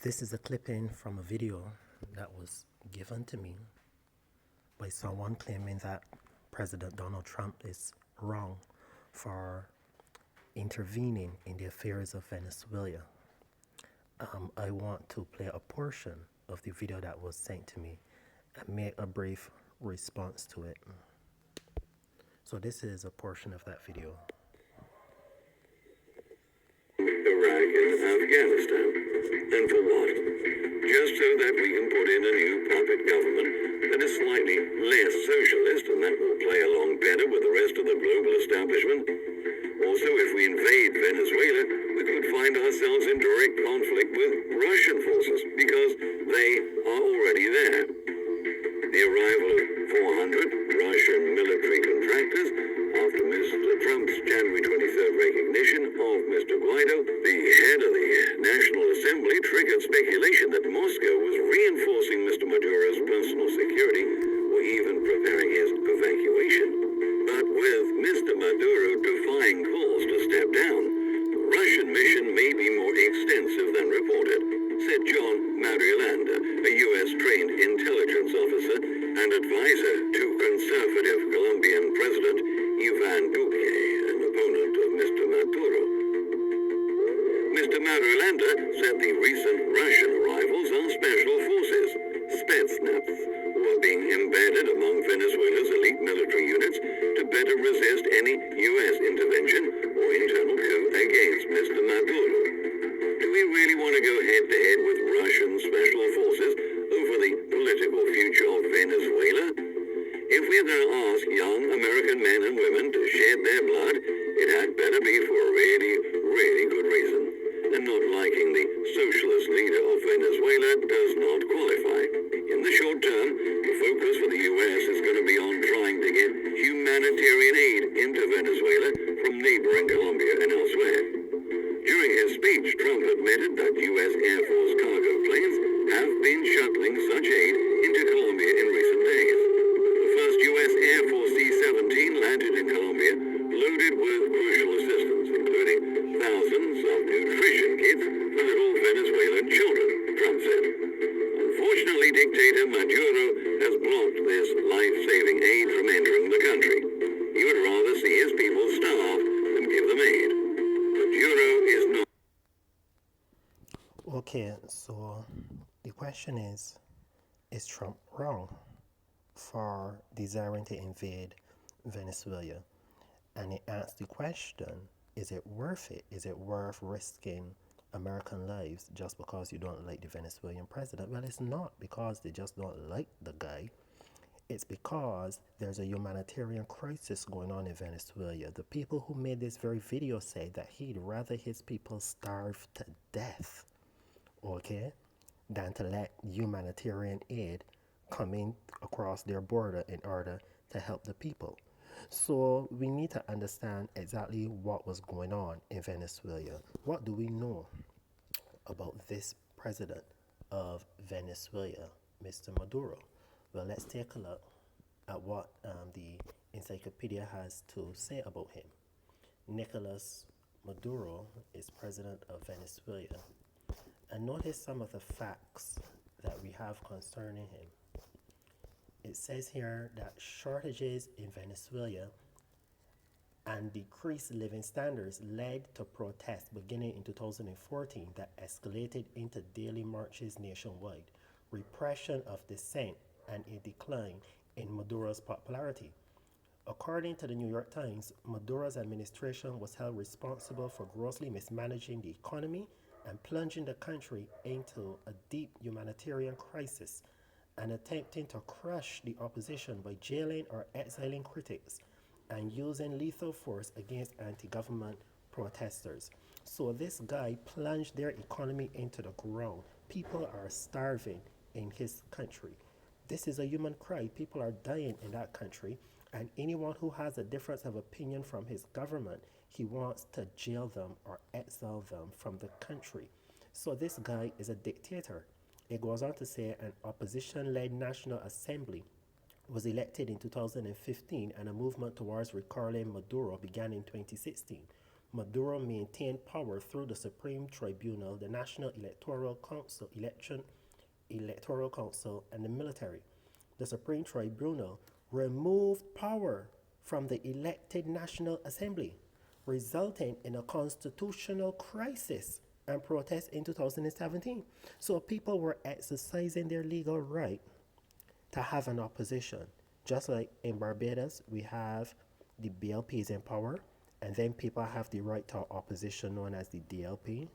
This is a clipping from a video that was given to me by someone claiming that President Donald Trump is wrong for intervening in the affairs of Venezuela. I want to play a portion of the video that was sent to me and make a brief response to it. So this is a portion of that video. Iraq and Afghanistan. And for what? Just so that we can put in a new puppet government that is slightly less socialist and that will play along better with the rest of the global establishment. Also, if we invade Venezuela, we could find ourselves in direct conflict with Russian forces because they are already there. The arrival of 400 Russian military contractors after Mr. Trump's January 23rd recognition of Mr. Guaido, the head of the National Assembly, triggered speculation that Moscow was reinforcing Mr. Maduro's personal security or even preparing his evacuation. But with Mr. Maduro defying calls to step down, the Russian mission may be more extensive than reported, said John Marielanda, a U.S.-trained intelligence officer and advisor to conservative Colombian President Ivan Duque, an opponent of Mr. Maduro. Mr. Marielanda said the recent Russian arrivals are special forces, Spetsnaz, who are being embedded among Venezuela's elite military units to better resist any U.S. intervention or internal coup against Mr. Maduro. Do we really want to go head-to-head with Russian special forces over the political future of Venezuela? If we're going to ask young American men and women to shed their blood, it had better be for a really, really good reason. And not liking the socialist leader of Venezuela does not qualify. In the short term, the focus for the U.S. is going to be on trying to get humanitarian aid into Venezuela from neighboring Colombia and elsewhere. During his speech, Trump admitted that U.S. Air Force cargo planes have been shuttling such aid into Colombia in recent days. The first U.S. Air Force C-17 landed in Colombia, loaded with crucial assistance, including thousands of nutrition kits for little Venezuelan children, Trump said. Unfortunately, dictator Maduro has blocked this life-saving aid from entering the country. He would rather see his people starve than give them aid. Maduro is not. Okay, so the question is Trump wrong for desiring to invade Venezuela? And it asks the question, is it worth it? Is it worth risking American lives just because you don't like the Venezuelan president? Well, it's not because they just don't like the guy. It's because there's a humanitarian crisis going on in Venezuela. The people who made this very video say that he'd rather his people starve to death, okay, than to let humanitarian aid come in across their border in order to help the people. So we need to understand exactly what was going on in Venezuela. What do we know about this president of Venezuela, Mr. Maduro? Well, let's take a look at what the encyclopedia has to say about him. Nicolas Maduro is president of Venezuela. And notice some of the facts that we have concerning him. It says here that shortages in Venezuela and decreased living standards led to protests beginning in 2014 that escalated into daily marches nationwide, repression of dissent, and a decline in Maduro's popularity. According to the New York Times, Maduro's administration was held responsible for grossly mismanaging the economy and plunging the country into a deep humanitarian crisis and attempting to crush the opposition by jailing or exiling critics and using lethal force against anti-government protesters. So this guy plunged their economy into the ground. People are starving in his country. This is a human cry. People are dying in that country, and anyone who has a difference of opinion from his government, he wants to jail them or exile them from the country. So this guy is a dictator. It goes on to say an opposition-led National Assembly was elected in 2015 and a movement towards recalling Maduro began in 2016. Maduro maintained power through the Supreme Tribunal, the National Electoral Council, and the military. The Supreme Tribunal removed power from the elected National Assembly, resulting in a constitutional crisis and protests in 2017. So people were exercising their legal right to have an opposition. Just like in Barbados, we have the BLPs in power, and then people have the right to opposition known as the DLP.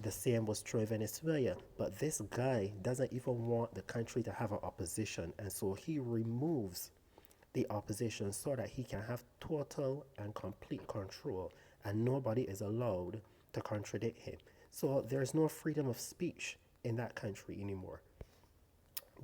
The same was true in Venezuela, but this guy doesn't even want the country to have an opposition, and so he removes the opposition so that he can have total and complete control, and nobody is allowed to contradict him. So there's no freedom of speech in that country anymore.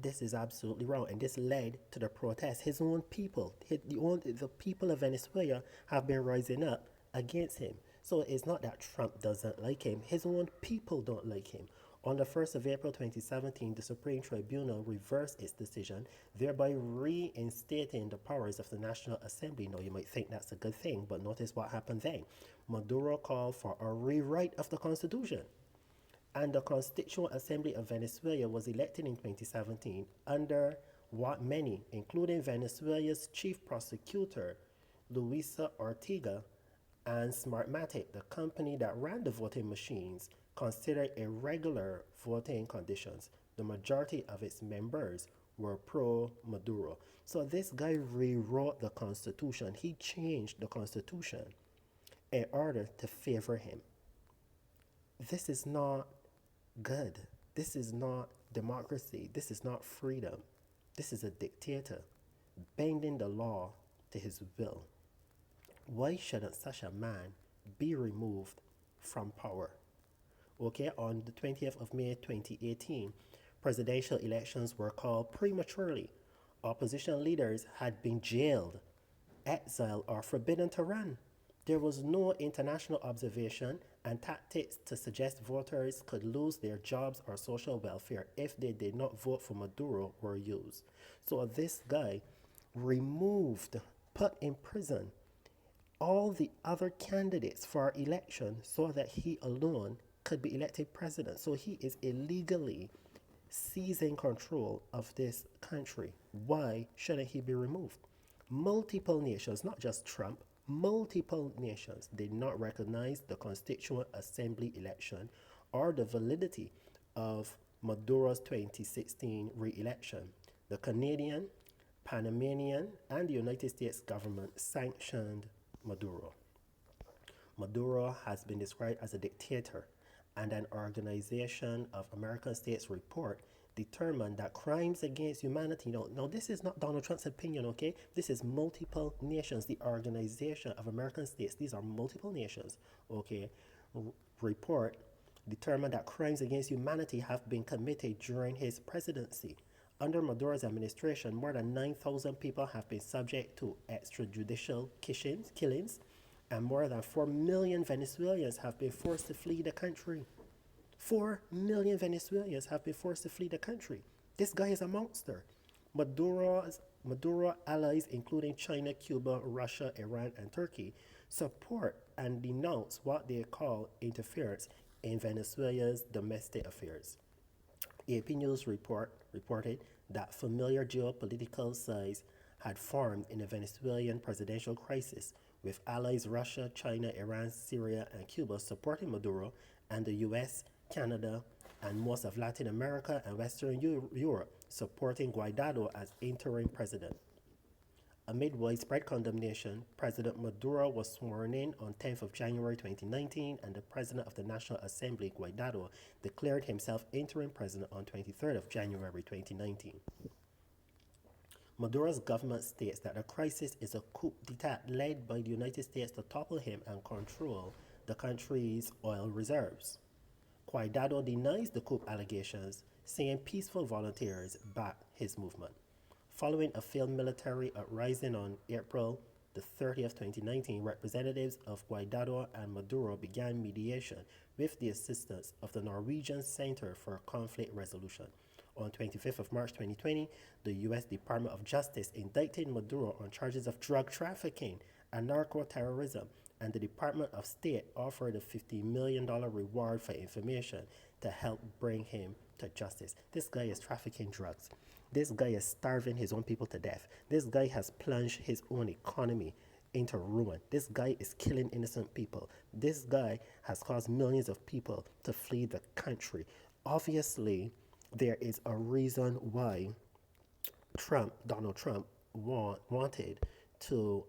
This is absolutely wrong, and this led to the protests. His own people, the people of Venezuela, have been rising up against him. So it's not that Trump doesn't like him; his own people don't like him. On the 1st of April 2017, the Supreme Tribunal reversed its decision, thereby reinstating the powers of the National Assembly. Now, you might think that's a good thing, but notice what happened then. Maduro called for a rewrite of the Constitution, and the Constituent Assembly of Venezuela was elected in 2017 under what many, including Venezuela's chief prosecutor, Luisa Ortega, and Smartmatic, the company that ran the voting machines, considered irregular voting conditions. The majority of its members were pro Maduro. So this guy rewrote the Constitution. He changed the Constitution in order to favor him. This is not good. This is not democracy. This is not freedom. This is a dictator bending the law to his will. Why shouldn't such a man be removed from power? Okay, on the 20th of May 2018, presidential elections were called prematurely. Opposition leaders had been jailed, exiled, or forbidden to run. There was no international observation, and tactics to suggest voters could lose their jobs or social welfare if they did not vote for Maduro were used. So this guy removed, put in prison all the other candidates for election so that he alone could be elected president. So he is illegally seizing control of this country. Why shouldn't he be removed? Multiple nations, not just Trump, multiple nations did not recognize the Constituent Assembly election or the validity of Maduro's 2016 re-election. The Canadian, Panamanian, and the United States government sanctioned Maduro. Maduro has been described as a dictator, and an Organization of American States report determined that crimes against humanity, now this is not Donald Trump's opinion, okay? This is multiple nations, the Organization of American States, these are multiple nations, okay? Report determined that crimes against humanity have been committed during his presidency. Under Maduro's administration, more than 9,000 people have been subject to extrajudicial killings, and more than 4 million Venezuelans have been forced to flee the country. 4 million Venezuelans have been forced to flee the country. This guy is a monster. Maduro allies, including China, Cuba, Russia, Iran, and Turkey, support and denounce what they call interference in Venezuela's domestic affairs. AP News reported that familiar geopolitical sides had formed in the Venezuelan presidential crisis, with allies Russia, China, Iran, Syria, and Cuba supporting Maduro, and the US, Canada, and most of Latin America and Western Europe supporting Guaido as interim president. Amid widespread condemnation, President Maduro was sworn in on 10th of January 2019, and the President of the National Assembly, Guaido, declared himself interim president on 23rd of January 2019. Maduro's government states that the crisis is a coup d'etat led by the United States to topple him and control the country's oil reserves. Guaido denies the coup allegations, saying peaceful volunteers back his movement. Following a failed military uprising on April the 30th, 2019, representatives of Guaido and Maduro began mediation with the assistance of the Norwegian Center for Conflict Resolution. On 25th of March 2020, the U.S. Department of Justice indicted Maduro on charges of drug trafficking and narco-terrorism and the Department of State offered a $50 million reward for information to help bring him to justice. This guy is trafficking drugs. This guy is starving his own people to death. This guy has plunged his own economy into ruin. This guy is killing innocent people. This guy has caused millions of people to flee the country. Obviously, there is a reason why Donald Trump, wanted to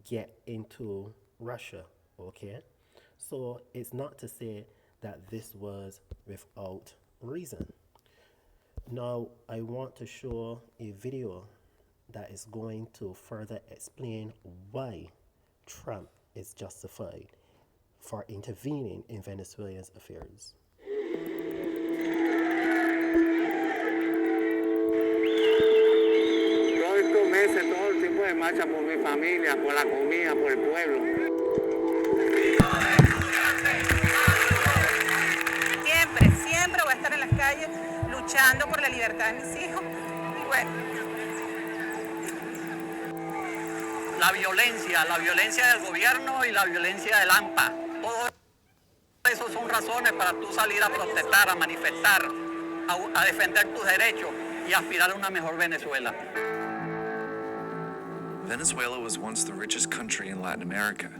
get into Russia, okay? So it's not to say that this was without reason. Now, I want to show a video that is going to further explain why Trump is justified for intervening in Venezuela's affairs. Todos estos meses, todo el tiempo de marcha por mi familia, por la comida, por el pueblo. Siempre voy a estar en las calles luchando por la libertad de mis hijos. Y bueno. La violencia del gobierno y la violencia del AMPA. Todo eso son razones para tú salir a protestar, a manifestar, a defender tus derechos y aspirar a una mejor Venezuela. Venezuela was once the richest country in Latin America.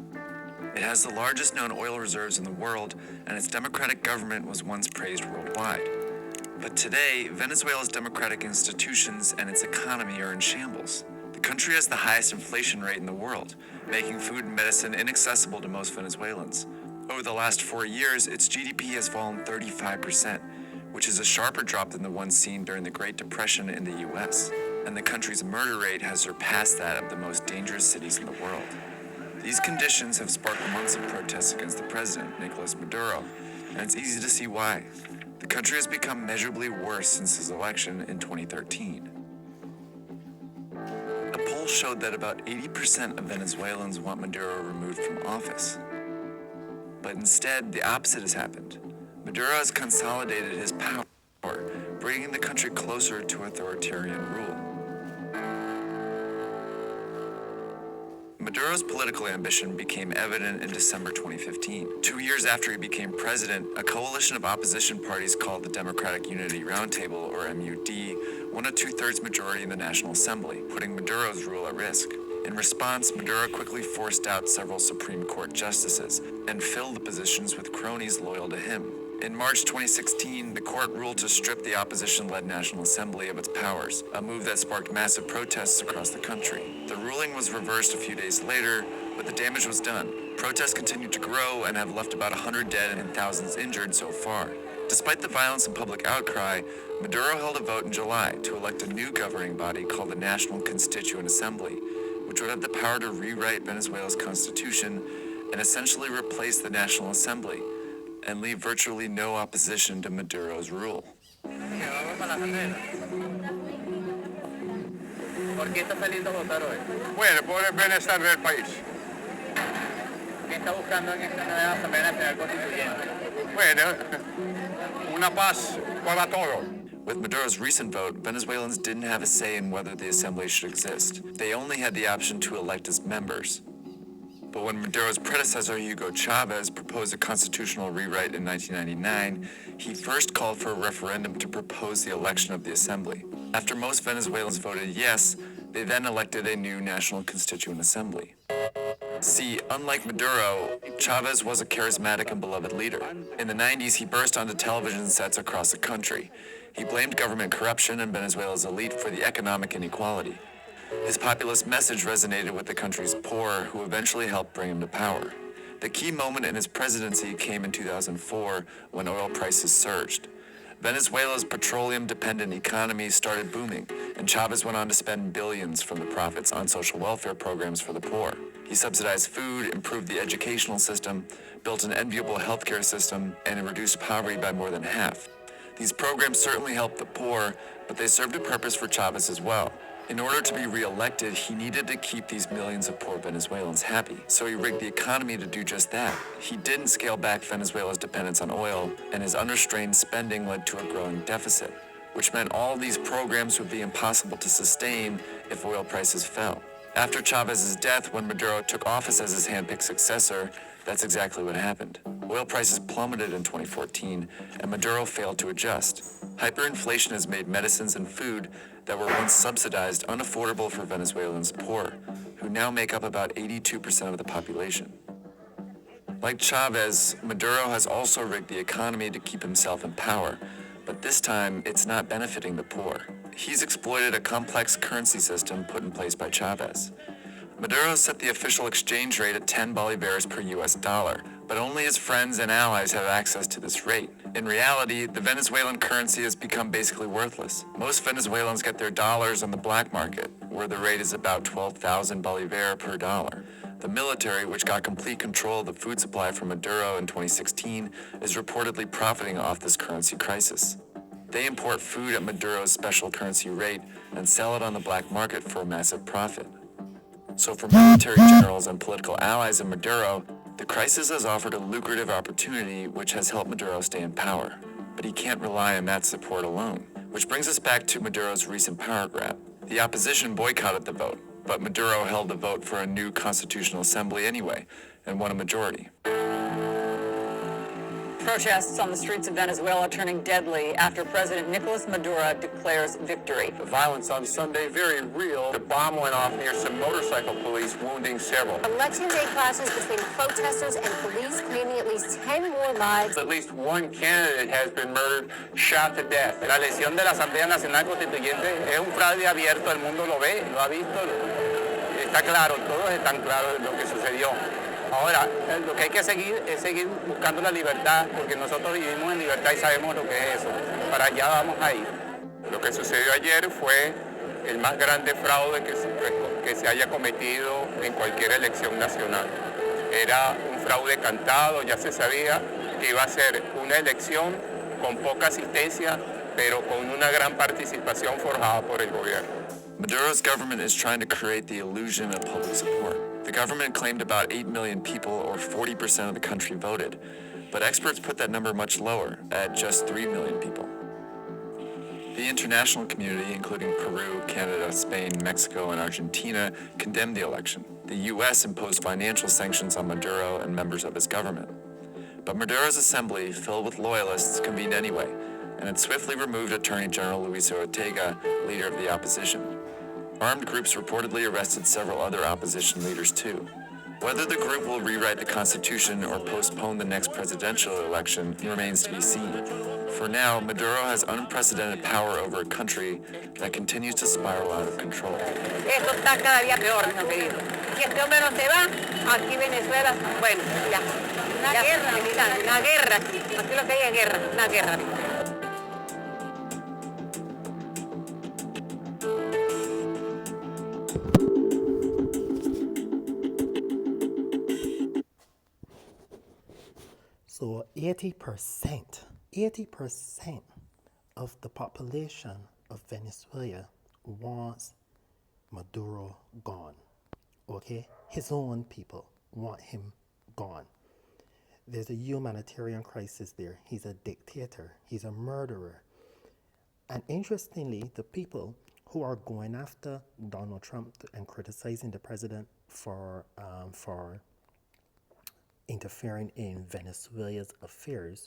It has the largest known oil reserves in the world, and its democratic government was once praised worldwide. But today, Venezuela's democratic institutions and its economy are in shambles. The country has the highest inflation rate in the world, making food and medicine inaccessible to most Venezuelans. Over the last 4 years, its GDP has fallen 35%, which is a sharper drop than the one seen during the Great Depression in the US. And the country's murder rate has surpassed that of the most dangerous cities in the world. These conditions have sparked months of protests against the president, Nicolas Maduro, and it's easy to see why. The country has become measurably worse since his election in 2013. A poll showed that about 80% of Venezuelans want Maduro removed from office. But instead, the opposite has happened. Maduro has consolidated his power, bringing the country closer to authoritarian rule. Maduro's political ambition became evident in December 2015. 2 years after he became president, a coalition of opposition parties called the Democratic Unity Roundtable, or MUD, won a two-thirds majority in the National Assembly, putting Maduro's rule at risk. In response, Maduro quickly forced out several Supreme Court justices and filled the positions with cronies loyal to him. In March 2016, the court ruled to strip the opposition-led National Assembly of its powers, a move that sparked massive protests across the country. The ruling was reversed a few days later, but the damage was done. Protests continued to grow and have left about 100 dead and thousands injured so far. Despite the violence and public outcry, Maduro held a vote in July to elect a new governing body called the National Constituent Assembly, which would have the power to rewrite Venezuela's constitution and essentially replace the National Assembly and leave virtually no opposition to Maduro's rule. ¿Por qué está saliendo a votar hoy? Bueno, por el bienestar del país. ¿Qué está buscando en esta nueva Asamblea Nacional Constituyente? Bueno, una paz para todos. With Maduro's recent vote, Venezuelans didn't have a say in whether the assembly should exist. They only had the option to elect its members. But when Maduro's predecessor, Hugo Chavez, proposed a constitutional rewrite in 1999, he first called for a referendum to propose the election of the assembly. After most Venezuelans voted yes, they then elected a new National Constituent Assembly. See, unlike Maduro, Chavez was a charismatic and beloved leader. In the 90s, he burst onto television sets across the country. He blamed government corruption and Venezuela's elite for the economic inequality. His populist message resonated with the country's poor, who eventually helped bring him to power. The key moment in his presidency came in 2004, when oil prices surged. Venezuela's petroleum-dependent economy started booming, and Chavez went on to spend billions from the profits on social welfare programs for the poor. He subsidized food, improved the educational system, built an enviable healthcare system, and reduced poverty by more than half. These programs certainly helped the poor, but they served a purpose for Chavez as well. In order to be re-elected, he needed to keep these millions of poor Venezuelans happy, so he rigged the economy to do just that. He didn't scale back Venezuela's dependence on oil, and his unrestrained spending led to a growing deficit, which meant all of these programs would be impossible to sustain if oil prices fell. After Chavez's death, when Maduro took office as his handpicked successor, that's exactly what happened. Oil prices plummeted in 2014, and Maduro failed to adjust. Hyperinflation has made medicines and food that were once subsidized unaffordable for Venezuelans poor, who now make up about 82% of the population. Like Chavez, Maduro has also rigged the economy to keep himself in power, but this time it's not benefiting the poor. He's exploited a complex currency system put in place by Chavez. Maduro set the official exchange rate at 10 bolivars per US dollar, but only his friends and allies have access to this rate. In reality, the Venezuelan currency has become basically worthless. Most Venezuelans get their dollars on the black market, where the rate is about 12,000 bolivar per dollar. The military, which got complete control of the food supply from Maduro in 2016, is reportedly profiting off this currency crisis. They import food at Maduro's special currency rate and sell it on the black market for a massive profit. So for military generals and political allies of Maduro, the crisis has offered a lucrative opportunity which has helped Maduro stay in power. But he can't rely on that support alone. Which brings us back to Maduro's recent power grab. The opposition boycotted the vote, but Maduro held the vote for a new constitutional assembly anyway, and won a majority. Protests on the streets of Venezuela turning deadly after President Nicolas Maduro declares victory. The violence on Sunday, very real. The bomb went off near some motorcycle police, wounding several. Election day clashes between protesters and police claiming at least 10 more lives. At least one candidate has been murdered, shot to death. La elección de la Asamblea Nacional Constituyente es un fraude abierto, el mundo lo ve, lo ha visto, está claro, todos están claros de lo que sucedió. Ahora, lo que hay que seguir es seguir buscando la libertad, porque nosotros vivimos en libertad y sabemos lo que es eso. Para allá vamos a ir. Lo que sucedió ayer fue el más grande fraude que se haya cometido en cualquier elección nacional. Era un fraude cantado, ya se sabía que iba a ser una elección con poca asistencia, pero con una gran participación forjada por el gobierno. Maduro's government is trying to create the illusion of public support. The government claimed about 8 million people, or 40% of the country, voted, but experts put that number much lower, at just 3 million people. The international community, including Peru, Canada, Spain, Mexico, and Argentina, condemned the election. The U.S. imposed financial sanctions on Maduro and members of his government. But Maduro's assembly, filled with loyalists, convened anyway, and it swiftly removed Attorney General Luis Ortega, leader of the opposition. Armed groups reportedly arrested several other opposition leaders too. Whether the group will rewrite the Constitution or postpone the next presidential election remains to be seen. For now, Maduro has unprecedented power over a country that continues to spiral out of control. Esto está cada día peor, mi querido. Si este hombre no se va, aquí Venezuela, bueno, ya. Una guerra, una guerra. Aquí lo que hay es guerra, una guerra. So 80% of the population of Venezuela wants Maduro gone. Okay? His own people want him gone. There's a humanitarian crisis there. He's a dictator. He's a murderer. And interestingly, the people who are going after Donald Trump and criticizing the president for interfering in Venezuela's affairs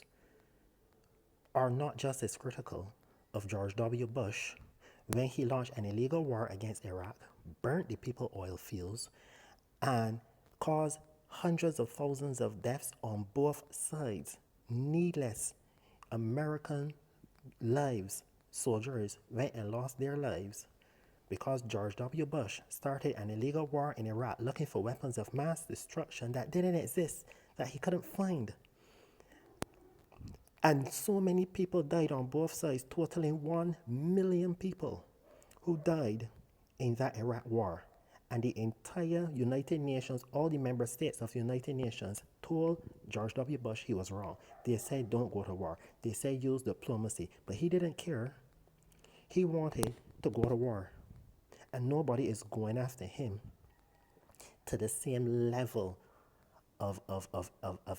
are not just as critical of George W. Bush when he launched an illegal war against Iraq, burnt the people oil fields, and caused hundreds of thousands of deaths on both sides. Needless American lives, soldiers went and lost their lives because George W. Bush started an illegal war in Iraq looking for weapons of mass destruction that didn't exist, that he couldn't find. And so many people died on both sides, totaling 1 million people who died in that Iraq war. And the entire United Nations, all the member states of the United Nations, told George W. Bush he was wrong. They said don't go to war. They said use diplomacy. But he didn't care. He wanted to go to war. And nobody is going after him to the same level of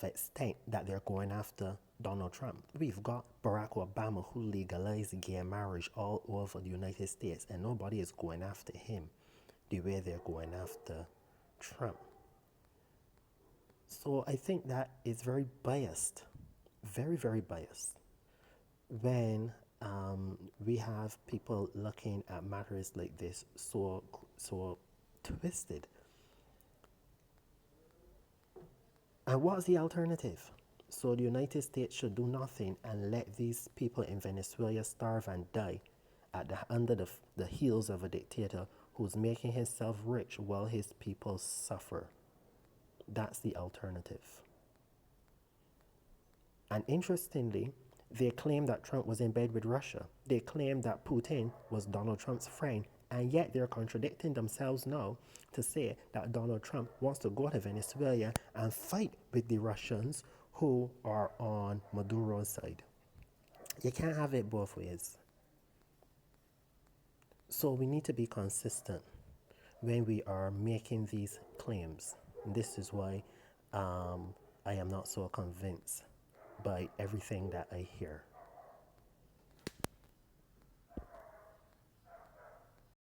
extent that they're going after Donald Trump. We've got Barack Obama, who legalized gay marriage all over the United States, and nobody is going after him. the way they're going after Trump. So I think that is very biased, very, very biased, when we have people looking at matters like this so twisted. And what's the alternative? So the United States should do nothing and let these people in Venezuela starve and die under the heels of a dictator who's making himself rich while his people suffer. That's the alternative. And interestingly, they claim that Trump was in bed with Russia. They claim that Putin was Donald Trump's friend. And yet they're contradicting themselves now to say that Donald Trump wants to go to Venezuela and fight with the Russians who are on Maduro's side. You can't have it both ways. So we need to be consistent when we are making these claims. This is why I am not so convinced by everything that I hear.